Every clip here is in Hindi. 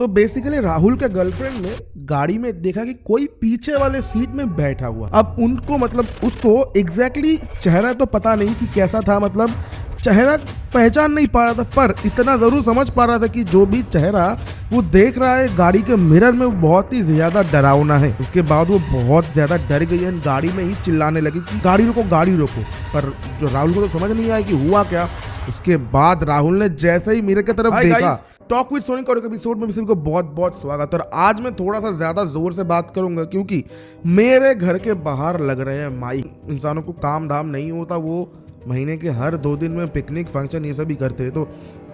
तो बेसिकली राहुल के गर्लफ्रेंड ने गाड़ी में देखा कि कोई पीछे वाले सीट में बैठा हुआ। अब उनको मतलब उसको एग्जैक्टली चेहरा तो पता नहीं कि कैसा था, मतलब चेहरा पहचान नहीं पा रहा था, पर इतना जरूर समझ पा रहा था कि जो भी चेहरा वो देख रहा है गाड़ी के मिरर में वो बहुत ही ज्यादा डरावना है। उसके बाद वो बहुत ज्यादा डर गई है, गाड़ी में ही चिल्लाने लगी कि गाड़ी रोको गाड़ी रोको। पर जो राहुल को तो समझ नहीं आया कि हुआ क्या। उसके बाद राहुल ने जैसे ही मिरर की तरफ देखा। टॉक विद सोनी का एपिसोड में सभी को बहुत बहुत स्वागत। और आज मैं थोड़ा सा ज्यादा जोर से बात करूंगा क्योंकि मेरे घर के बाहर लग रहे हैं माइक। इंसानों को काम धाम नहीं होता, वो महीने के हर 2 दिन में पिकनिक फंक्शन ये सब भी करते हैं, तो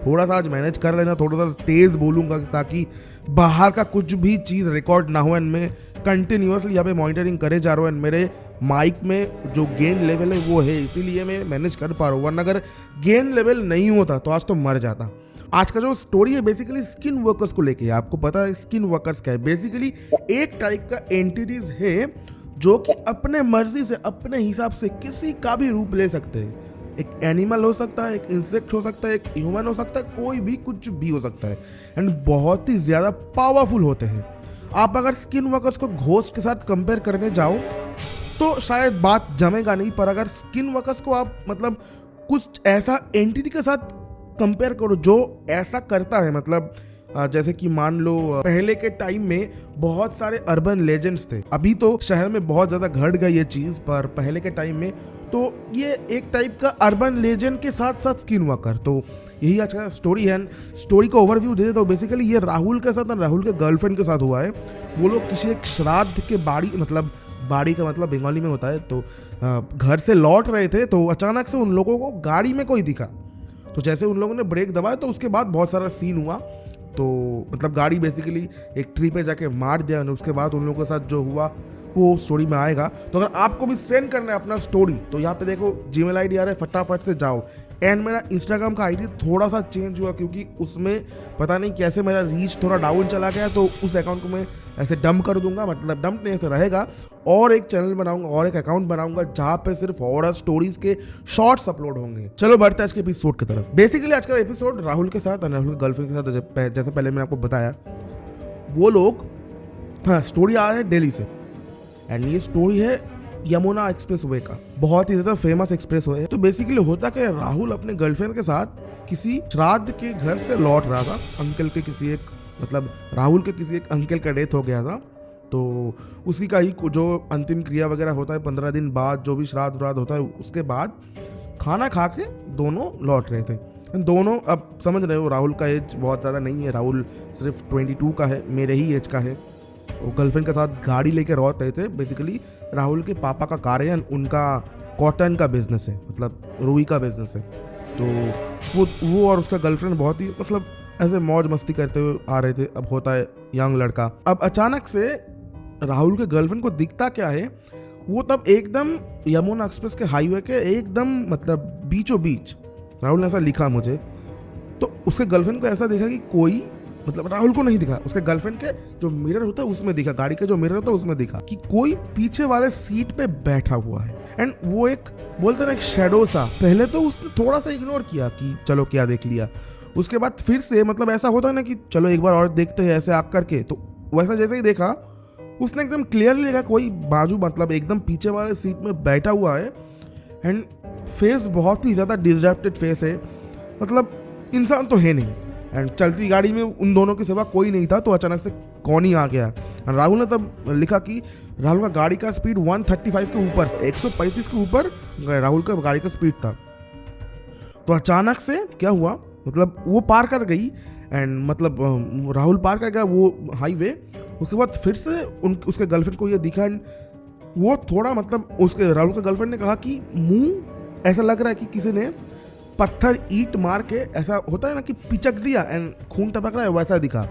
थोड़ा सा आज मैनेज कर लेना, थोड़ा सा तेज बोलूंगा ताकि बाहर का कुछ भी चीज़ रिकॉर्ड ना हो। एंड मैं कंटिन्यूसली यहाँ पे मॉनिटरिंग करे जा रहा हूँ एंड मेरे माइक में जो गेन लेवल है वो है, इसीलिए मैं मैनेज कर पा रहा हूँ, वरना अगर गेन लेवल नहीं होता तो आज तो मर जाता। आज का जो स्टोरी है बेसिकली स्किन वर्कर्स को लेके है। आपको पता है स्किन वर्कर्स क्या है? बेसिकली एक टाइप का एंटिटीज है जो कि अपने मर्जी से अपने हिसाब से किसी का भी रूप ले सकते हैं। एक एनिमल हो सकता है, एक इंसेक्ट हो सकता है, एक ह्यूमन हो सकता है, कोई भी कुछ भी हो सकता है एंड बहुत ही ज़्यादा पावरफुल होते हैं। आप अगर स्किन वर्कर्स को घोस्ट के साथ कंपेयर करने जाओ तो शायद बात जमेगा नहीं, पर अगर स्किन वर्कर्स को आप मतलब कुछ ऐसा एंटिटी के साथ कंपेयर करो जो ऐसा करता है, मतलब जैसे कि मान लो पहले के टाइम में बहुत सारे अर्बन लेजेंड्स थे। अभी तो शहर में बहुत ज्यादा घट गई ये चीज, पर पहले के टाइम में तो ये एक टाइप का अर्बन लेजेंड के साथ साथ स्किन वर्कर। तो यही आज का स्टोरी है। स्टोरी को ओवरव्यू दे तो बेसिकली ये राहुल के साथ, राहुल के गर्लफ्रेंड के साथ हुआ है। वो लोग किसी एक श्राद्ध के बाड़ी का मतलब बंगाली में होता है, तो घर से लौट रहे थे तो अचानक से उन लोगों को गाड़ी में कोई दिखा। तो जैसे उन लोगों ने ब्रेक दबाया तो उसके बाद बहुत सारा सीन हुआ। तो मतलब गाड़ी बेसिकली एक ट्री पे जाके मार दिया। उसके बाद उन लोगों के साथ जो हुआ वो स्टोरी में आएगा। तो अगर आपको भी सेंड करना है अपना स्टोरी तो यहाँ पे देखो जीमेल आईडी आ रहा है, फटाफट से जाओ। एंड मेरा इंस्टाग्राम का आईडी थोड़ा सा चेंज हुआ क्योंकि उसमें पता नहीं कैसे मेरा रीच थोड़ा डाउन चला गया, तो उस अकाउंट को मैं ऐसे डंप कर दूंगा, मतलब डंप नहीं ऐसे रहेगा। और एक चैनल बनाऊंगा और एक अकाउंट बनाऊंगा जहाँ पे सिर्फ हॉरर स्टोरीज के शॉर्ट्स अपलोड होंगे। चलो बढ़ते हैं आज के एपिसोड की तरफ। बेसिकली आज का एपिसोड राहुल के साथ, राहुल के गर्लफ्रेंड के साथ। जैसे पहले मैंने आपको बताया वो लोग, हाँ स्टोरी आ रहा है दिल्ली से एंड ये स्टोरी है यमुना एक्सप्रेस वे का, बहुत ही ज्यादा फेमस एक्सप्रेस वे है। तो बेसिकली होता क्या है, राहुल अपने गर्लफ्रेंड के साथ किसी श्राद्ध के घर से लौट रहा था। अंकल के किसी एक मतलब राहुल के किसी एक अंकल का डेथ हो गया था, तो उसी का ही जो अंतिम क्रिया वगैरह होता है 15 दिन बाद, जो भी श्राद्ध होता है उसके बाद खाना खा के दोनों लौट रहे थे। दोनों, अब समझ रहे हो राहुल का एज बहुत ज़्यादा नहीं है, राहुल सिर्फ 22 का है, मेरे ही एज का है। वो गर्लफ्रेंड के साथ गाड़ी लेके लौट रहे थे। बेसिकली राहुल के पापा का कार है, उनका कॉटन का बिजनेस है, मतलब रुई का बिजनेस है। तो वो और उसका गर्लफ्रेंड बहुत ही मतलब ऐसे मौज मस्ती करते हुए आ रहे थे। अब होता है यंग लड़का, अब अचानक से राहुल के गर्लफ्रेंड को दिखता क्या है, वो तब एकदम यमुना एक्सप्रेस के हाईवे के एकदम मतलब बीचों बीच, राहुल ने ऐसा लिखा मुझे, तो उसके गर्लफ्रेंड को ऐसा देखा कि कोई, मतलब राहुल को नहीं दिखा, उसके गर्लफ्रेंड के जो मिरर होता है उसमें दिखा, गाड़ी का जो मिरर होता है उसमें दिखा कि कोई पीछे वाले सीट पे बैठा हुआ है। एंड वो एक बोलते ना एक शैडो सा। पहले तो उसने थोड़ा सा इग्नोर किया कि चलो क्या देख लिया, उसके बाद फिर से मतलब ऐसा होता है ना कि चलो एक बार और देखते हैं ऐसे आग करके, तो वैसा जैसे ही देखा उसने एकदम क्लियरली देखा कोई बाजू मतलब एकदम पीछे वाले सीट में बैठा हुआ है। एंड फेस बहुत ही ज़्यादा डिसरेप्टेड फेस है, मतलब इंसान तो है नहीं। एंड चलती गाड़ी में उन दोनों के सिवा कोई नहीं था, तो अचानक से कौन ही आ गया। राहुल ने तब लिखा कि राहुल का गाड़ी का स्पीड 135 के ऊपर, 135 के ऊपर राहुल का गाड़ी का स्पीड था। तो अचानक से क्या हुआ, मतलब वो पार कर गई एंड मतलब राहुल पार कर गया वो हाईवे। उसके बाद फिर से उसके गर्लफ्रेंड को ये दिखा एंड वो थोड़ा मतलब उसके राहुल के गर्लफ्रेंड ने कहा कि मुंह ऐसा लग रहा है कि किसी ने पत्थर ईंट मार के, ऐसा होता है ना कि पिचक दिया एंड खून टपक रहा है, वैसा दिखा।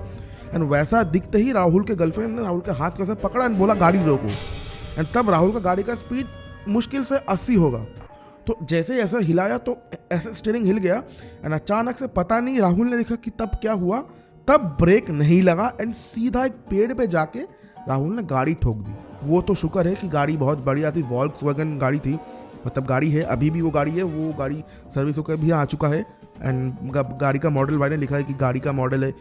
एंड वैसा दिखते ही राहुल के गर्लफ्रेंड ने राहुल के हाथ कैसे पकड़ा एंड बोला गाड़ी रोको। एंड तब राहुल का गाड़ी का स्पीड मुश्किल से 80 होगा। तो जैसे ऐसा हिलाया तो ऐसे स्टीयरिंग हिल गया एंड अचानक से पता नहीं राहुल ने देखा कि तब क्या हुआ, तब ब्रेक नहीं लगा एंड सीधा एक पेड़ पे जाके राहुल ने गाड़ी ठोक दी। वो तो शुक्र है कि गाड़ी बहुत बढ़िया थी, वॉल्क्सवैगन गाड़ी थी, मतलब गाड़ी है अभी भी वो गाड़ी है, वो गाड़ी सर्विस होकर भी आ चुका है एंड गाड़ी का मॉडल भाई ने लिखा है कि गाड़ी का मॉडल है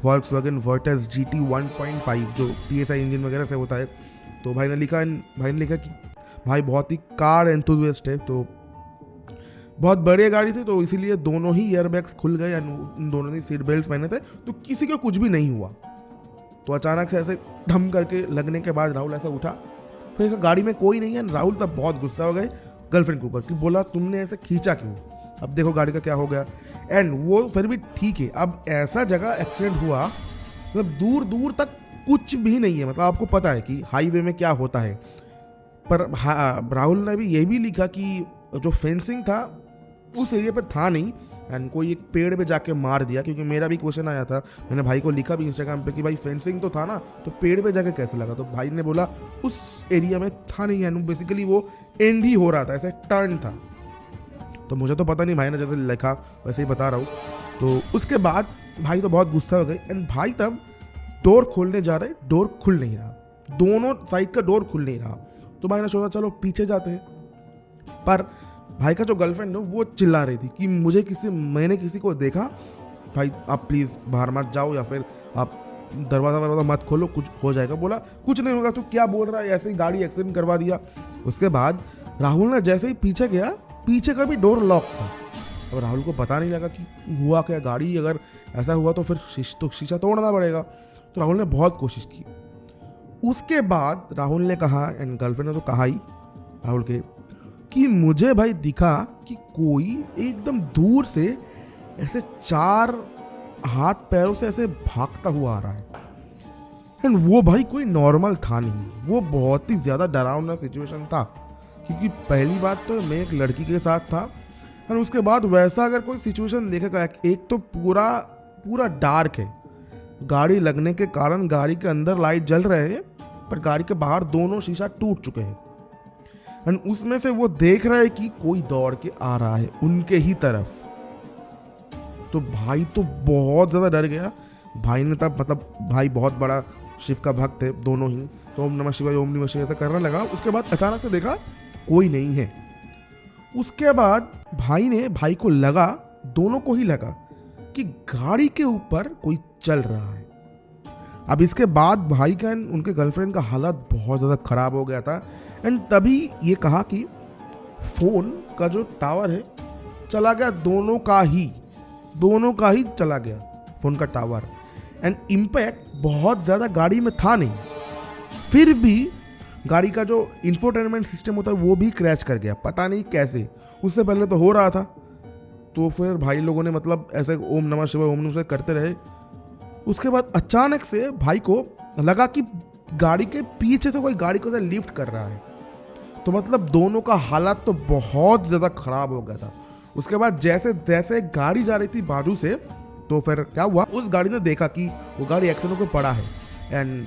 वॉल्क्सवैगन वर्टस GT 1.5 जो TSI इंजन वगैरह से होता है। तो भाई ने लिखा कि भाई बहुत ही कार एंथुसियास्ट है, तो बहुत बढ़िया गाड़ी थी, तो इसीलिए दोनों ही एयरबैग्स खुल गए, उन दोनों ने सीट बेल्ट पहने थे, तो किसी को कुछ भी नहीं हुआ। तो अचानक से ऐसे धम करके लगने के बाद राहुल ऐसा उठा, फिर गाड़ी में कोई नहीं है। राहुल तब बहुत गुस्सा हो गए गर्लफ्रेंड के ऊपर कि बोला तुमने ऐसे खींचा क्यों, अब देखो गाड़ी का क्या हो गया। एंड वो फिर भी ठीक है, अब ऐसा जगह एक्सीडेंट हुआ मतलब दूर दूर तक कुछ भी नहीं है, मतलब आपको पता है कि हाईवे में क्या होता है। पर राहुल ने भी ये भी लिखा कि जो फेंसिंग था उस एरिया पे था नहीं, एंड कोई एक पेड़ पे जाके मार दिया, क्योंकि मेरा भी क्वेश्चन आया था, मैंने भाई को लिखा भी इंस्टाग्राम पे कि भाई फेंसिंग तो था ना, तो पेड़ पे जाके कैसे लगा। तो भाई ने बोला उस एरिया में था नहीं, एंड बेसिकली वो एंड ही हो रहा था, ऐसे टर्न था। तो मुझे तो पता नहीं, भाई ने जैसे लिखा वैसे ही बता रहा हूँ। तो उसके बाद भाई तो बहुत गुस्सा हो गए, एंड भाई तब डोर खोलने जा रहे, डोर खुल नहीं रहा, दोनों साइड का डोर खुल नहीं रहा। तो भाई ने सोचा चलो पीछे जाते हैं, पर भाई का जो गर्लफ्रेंड है वो चिल्ला रही थी कि मैंने किसी को देखा, भाई आप प्लीज़ बाहर मत जाओ, या फिर आप दरवाज़ा मत खोलो, कुछ हो जाएगा। बोला कुछ नहीं होगा, तू क्या बोल रहा है, ऐसे ही गाड़ी एक्सीडेंट करवा दिया। उसके बाद राहुल ने जैसे ही पीछे गया, पीछे का भी डोर लॉक था। अब राहुल को पता नहीं लगा कि हुआ क्या, गाड़ी अगर ऐसा हुआ तो फिर शीशा तोड़ना पड़ेगा। तो राहुल ने बहुत कोशिश की। उसके बाद राहुल ने कहा, एंड गर्लफ्रेंड ने तो कहा ही राहुल के, कि मुझे भाई दिखा कि कोई एकदम दूर से ऐसे 4 हाथ पैरों से ऐसे भागता हुआ आ रहा है। एंड वो भाई कोई नॉर्मल था नहीं, वो बहुत ही ज़्यादा डरावना सिचुएशन था, क्योंकि पहली बात तो मैं एक लड़की के साथ था, और उसके बाद वैसा अगर कोई सिचुएशन देखेगा, एक तो पूरा डार्क है, गाड़ी लगने के कारण गाड़ी के अंदर लाइट जल रहे हैं, पर गाड़ी के बाहर दोनों शीशा टूट चुके हैं, एंड उसमें से वो देख रहा है कि कोई दौड़ के आ रहा है उनके ही तरफ। तो भाई तो बहुत ज़्यादा डर गया। भाई ने तब मतलब भाई बहुत बड़ा शिव का भक्त है दोनों ही, तो ओम नमः शिवाय ओम नमः शिवाय ऐसा करने लगा। उसके बाद अचानक से देखा कोई नहीं है। उसके बाद भाई को लगा, दोनों को ही लगा कि गाड़ी के ऊपर कोई चल रहा है। अब इसके बाद भाई का उनके गर्लफ्रेंड का हालत बहुत ज़्यादा ख़राब हो गया था, एंड तभी ये कहा कि फ़ोन का जो टावर है चला गया, दोनों का ही चला गया फ़ोन का टावर, एंड इम्पैक्ट बहुत ज़्यादा गाड़ी में था नहीं, फिर भी गाड़ी का जो इंफोटेनमेंट सिस्टम होता है वो भी क्रैश कर गया, पता नहीं कैसे। उससे पहले तो हो रहा था। तो फिर भाई लोगों ने मतलब ऐसे ओम नमः शिवाय ओम नमः शिवाय करते रहे। उसके बाद अचानक से भाई को लगा कि गाड़ी के पीछे से कोई गाड़ी को लिफ्ट कर रहा है, तो मतलब दोनों का हालत तो बहुत ज़्यादा ख़राब हो गया था। उसके बाद जैसे जैसे गाड़ी जा रही थी बाजू से, तो फिर क्या हुआ, उस गाड़ी ने देखा कि वो गाड़ी एक्सीडेंट होकर पड़ा है, एंड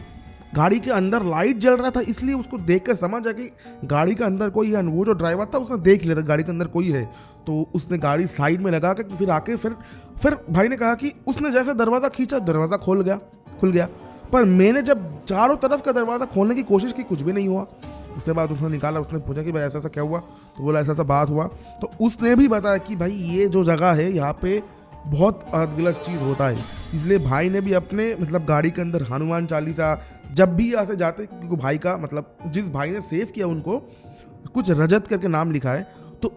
गाड़ी के अंदर लाइट जल रहा था, इसलिए उसको देख कर समझ आ कि गाड़ी के अंदर कोई है। वो जो ड्राइवर था उसने देख लिया था गाड़ी के अंदर कोई है, तो उसने गाड़ी साइड में लगा के फिर आके फिर भाई ने कहा कि उसने जैसे दरवाज़ा खींचा, दरवाज़ा खुल गया। पर मैंने जब चारों तरफ का दरवाज़ा खोलने की कोशिश की, कुछ भी नहीं हुआ। उसके बाद उसने निकाला, उसने पूछा कि भाई ऐसा क्या हुआ, तो बोला ऐसा बात हुआ। तो उसने भी बताया कि भाई ये जो जगह है यहाँ पे बहुत गलत चीज़ होता है, इसलिए भाई ने भी अपने मतलब गाड़ी के अंदर हनुमान चालीसा जब भी यहाँ से जाते, क्योंकि भाई का मतलब जिस भाई ने सेव किया उनको कुछ रजत करके नाम लिखा है, तो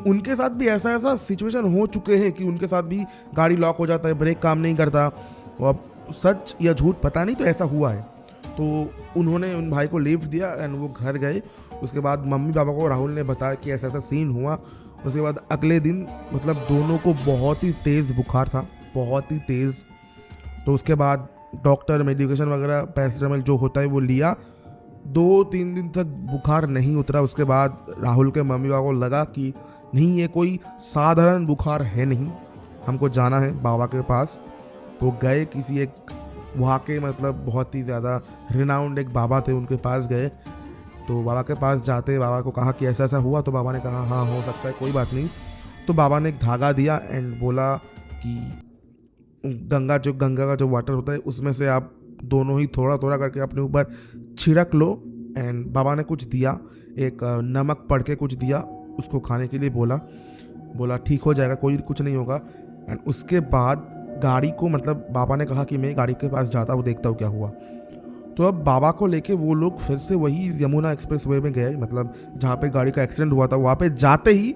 उनके साथ भी ऐसा सिचुएशन हो चुके हैं कि उनके साथ भी गाड़ी लॉक हो जाता है, ब्रेक काम नहीं करता। अब सच या झूठ पता नहीं, तो ऐसा हुआ है। तो उन्होंने उन भाई को लिफ्ट दिया एंड वो घर गए। उसके बाद मम्मी पापा को राहुल ने बताया कि ऐसा सीन हुआ। उसके बाद अगले दिन मतलब दोनों को बहुत ही तेज़ बुखार था, बहुत ही तेज़। तो उसके बाद डॉक्टर मेडिकेशन वगैरह पैरासिटामोल जो होता है वो लिया, 2-3 दिन तक बुखार नहीं उतरा। उसके बाद राहुल के मम्मी पापा को लगा कि नहीं ये कोई साधारण बुखार है नहीं, हमको जाना है बाबा के पास। तो गए किसी एक वहाँ के मतलब बहुत ही ज़्यादा रिनाउंड एक बाबा थे, उनके पास गए। तो बाबा के पास जाते बाबा को कहा कि ऐसा हुआ, तो बाबा ने कहा हाँ हो सकता है, कोई बात नहीं। तो बाबा ने एक धागा दिया एंड बोला कि गंगा का जो वाटर होता है उसमें से आप दोनों ही थोड़ा थोड़ा करके अपने ऊपर छिड़क लो। एंड बाबा ने कुछ दिया, एक नमक पढ़ के कुछ दिया, उसको खाने के लिए बोला ठीक हो जाएगा, कुछ नहीं होगा। एंड उसके बाद गाड़ी को मतलब बाबा ने कहा कि मैं गाड़ी के पास जाता हूँ, देखता हूँ क्या हुआ। तो अब बाबा को लेके वो लोग फिर से वही यमुना एक्सप्रेस वे में गए, मतलब जहाँ पे गाड़ी का एक्सीडेंट हुआ था। वहाँ पे जाते ही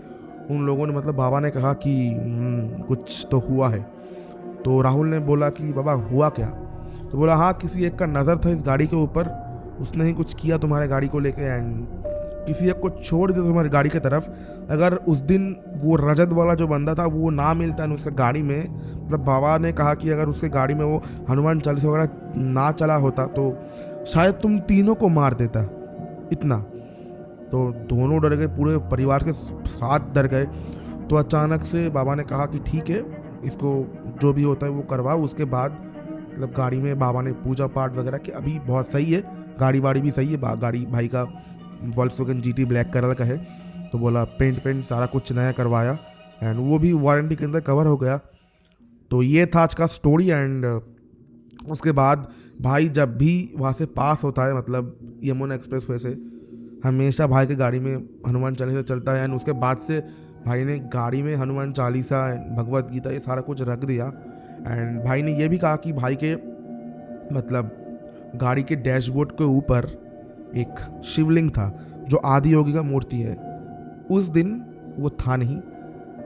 उन लोगों ने मतलब बाबा ने कहा कि कुछ तो हुआ है। तो राहुल ने बोला कि बाबा हुआ क्या? तो बोला हाँ, किसी एक का नज़र था इस गाड़ी के ऊपर, उसने ही कुछ किया तुम्हारे गाड़ी को लेके एंड किसी एक को छोड़ दिया तुम्हारी गाड़ी की तरफ। अगर उस दिन वो रजत वाला जो बंदा था वो ना मिलता है उसके गाड़ी में, मतलब बाबा ने कहा कि अगर उसके गाड़ी में वो हनुमान चालीसा वगैरह ना चला होता तो शायद तुम तीनों को मार देता। इतना तो दोनों डर गए, पूरे परिवार के साथ डर गए। तो अचानक से बाबा ने कहा कि ठीक है, इसको जो भी होता है वो करवाओ। उसके बाद मतलब गाड़ी में बाबा ने पूजा पाठ वगैरह कि अभी बहुत सही है, गाड़ी वाड़ी भी सही है। गाड़ी भाई का वोल्क्सवैगन जीटी ब्लैक कलर का है। तो बोला पेंट सारा कुछ नया करवाया एंड वो भी वारंटी के अंदर कवर हो गया। तो ये था आज का स्टोरी। एंड उसके बाद भाई जब भी वहाँ से पास होता है, मतलब यमुना एक्सप्रेस वे से, हमेशा भाई के गाड़ी में हनुमान चालीसा चलता है। एंड उसके बाद से भाई ने गाड़ी में हनुमान चालीसा, भगवत गीता, ये सारा कुछ रख दिया। एंड भाई ने ये भी कहा कि भाई के मतलब गाड़ी के डैशबोर्ड के ऊपर एक शिवलिंग था जो आदि योगी का मूर्ति है। उस दिन वो था नहीं।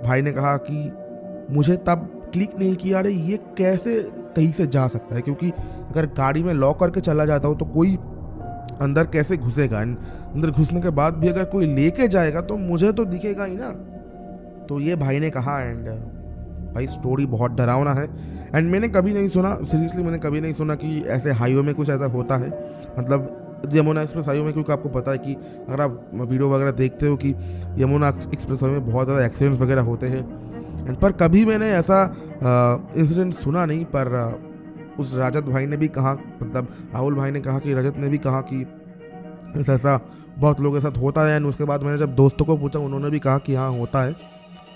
भाई ने कहा कि मुझे तब क्लिक नहीं किया, अरे ये कैसे कहीं से जा सकता है, क्योंकि अगर गाड़ी में लॉक करके चला जाता हूँ तो कोई अंदर कैसे घुसेगा, अंदर घुसने के बाद भी अगर कोई लेके जाएगा तो मुझे तो दिखेगा ही ना। तो ये भाई ने कहा। एंड भाई स्टोरी बहुत डरावना है एंड मैंने कभी नहीं सुना, सीरियसली मैंने कभी नहीं सुना कि ऐसे हाईवे में कुछ ऐसा होता है, मतलब यमुना एक्सप्रेस हाईवे में। क्योंकि आपको पता है कि अगर आप वीडियो वगैरह देखते हो कि यमुना एक्सप्रेस हाईवे में बहुत ज़्यादा एक्सीडेंट्स वगैरह होते हैं एंड पर कभी मैंने ऐसा इंसिडेंट सुना नहीं। पर उस रजत भाई ने भी कहा, मतलब राहुल भाई ने कहा कि रजत ने भी कहा कि ऐसा बहुत लोगों के साथ होता है। एंड उसके बाद मैंने जब दोस्तों को पूछा, उन्होंने भी कहा कि हाँ होता है।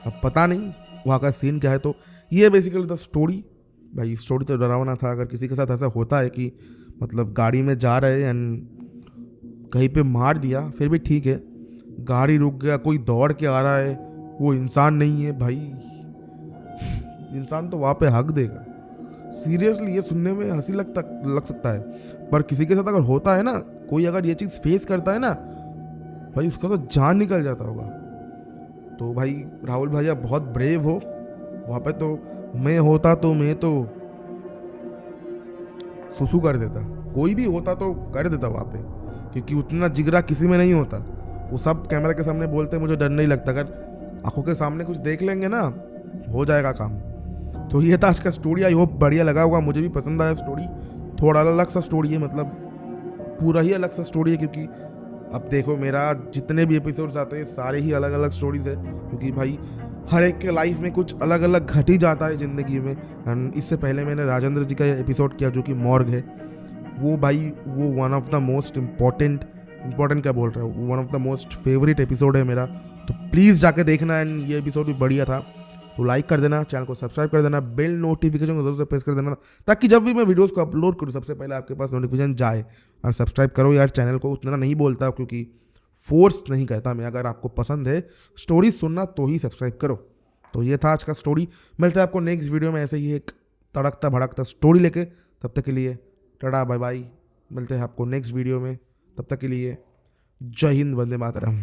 अब पता नहीं वहाँ का सीन क्या है। तो ये बेसिकली द स्टोरी। भाई स्टोरी तो डरावना था। अगर किसी के साथ ऐसा होता है कि मतलब गाड़ी में जा रहे एंड कहीं पे मार दिया, फिर भी ठीक है, गाड़ी रुक गया, कोई दौड़ के आ रहा है, वो इंसान नहीं है भाई, इंसान तो वहाँ पे हक देगा। सीरियसली ये सुनने में हंसी लग सकता है, पर किसी के साथ अगर होता है ना, कोई अगर ये चीज़ फेस करता है ना भाई, उसका तो जान निकल जाता होगा। तो भाई राहुल भैया बहुत ब्रेव हो। वहाँ पे तो मैं होता तो मैं तो सुसु कर देता, कोई भी होता तो कर देता वहाँ पे, क्योंकि उतना जिगरा किसी में नहीं होता। वो सब कैमरा के सामने बोलते मुझे डर नहीं लगता, अगर आंखों के सामने कुछ देख लेंगे ना हो जाएगा काम। तो ये था आज का स्टोरी। आई होप बढ़िया लगा होगा, मुझे भी पसंद आया स्टोरी। थोड़ा अलग सा स्टोरी है, मतलब पूरा ही अलग सा स्टोरी है, क्योंकि अब देखो मेरा जितने भी एपिसोड्स आते हैं सारे ही अलग अलग स्टोरीज है, क्योंकि भाई हर एक के लाइफ में कुछ अलग अलग घट ही जाता है ज़िंदगी में। एंड इससे पहले मैंने राजेंद्र जी का एपिसोड किया जो कि मॉर्ग है। वो भाई वो one of the most important क्या बोल रहा हूँ, one of the most favourite episode है मेरा। तो प्लीज़ जाके देखना। एंड ये एपिसोड भी बढ़िया था। तो लाइक कर देना, चैनल को सब्सक्राइब कर देना, बेल नोटिफिकेशन को जरूर से प्रेस कर देना, ताकि जब भी मैं वीडियोस को अपलोड करूँ सबसे पहले आपके पास नोटिफिकेशन जाए। और सब्सक्राइब करो यार, चैनल को उतना नहीं बोलता क्योंकि फोर्स नहीं कहता मैं। अगर आपको पसंद है स्टोरी सुनना तो ही सब्सक्राइब करो। तो ये था आज का स्टोरी। मिलते हैं आपको नेक्स्ट वीडियो में ऐसे ही एक तड़कता भड़कता स्टोरी लेके। तब तक के लिए टाटा बाय बाय। मिलते हैं आपको नेक्स्ट वीडियो में, तब तक के लिए जय हिंद, वंदे मातरम।